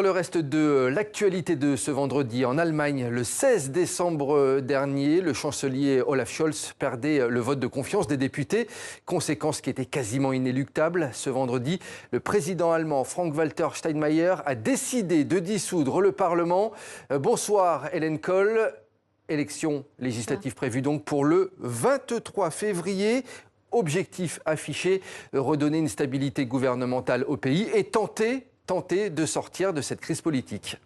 Dans le reste de l'actualité de ce vendredi, en Allemagne, le 16 décembre dernier, le chancelier Olaf Scholz perdait le vote de confiance des députés. Conséquence qui était quasiment inéluctable. Ce vendredi, le président allemand Frank-Walter Steinmeier a décidé de dissoudre le Parlement. Bonsoir Hélène Kohl. Élection législative prévue donc pour le 23 février. Objectif affiché, redonner une stabilité gouvernementale au pays et tenter de sortir de cette crise politique.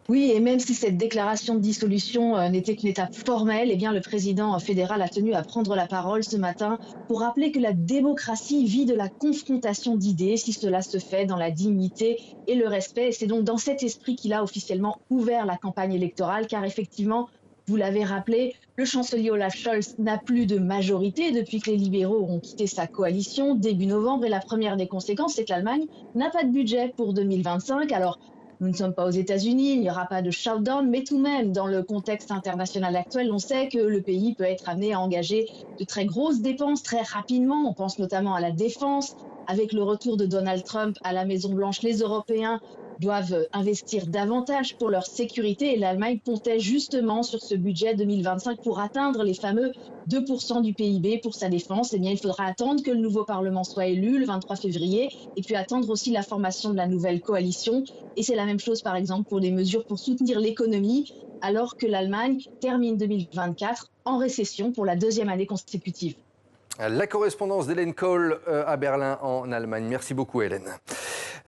Oui, et même si cette déclaration de dissolution n'était qu'une étape formelle, eh bien le président fédéral a tenu à prendre la parole ce matin pour rappeler que la démocratie vit de la confrontation d'idées, si cela se fait dans la dignité et le respect. Et c'est donc dans cet esprit qu'il a officiellement ouvert la campagne électorale, car effectivement, vous l'avez rappelé, le chancelier Olaf Scholz n'a plus de majorité depuis que les libéraux ont quitté sa coalition début novembre. Et la première des conséquences, c'est que l'Allemagne n'a pas de budget pour 2025. Alors, nous ne sommes pas aux États-Unis, il n'y aura pas de shutdown, mais tout de même, dans le contexte international actuel, on sait que le pays peut être amené à engager de très grosses dépenses très rapidement. On pense notamment à la défense. Avec le retour de Donald Trump à la Maison-Blanche, les Européens doivent investir davantage pour leur sécurité et l'Allemagne comptait justement sur ce budget 2025 pour atteindre les fameux 2% du PIB pour sa défense. Eh bien, il faudra attendre que le nouveau Parlement soit élu le 23 février et puis attendre aussi la formation de la nouvelle coalition. Et c'est la même chose, par exemple, pour les mesures pour soutenir l'économie, alors que l'Allemagne termine 2024 en récession pour la deuxième année consécutive. La correspondance d'Hélène Kohl à Berlin en Allemagne. Merci beaucoup Hélène.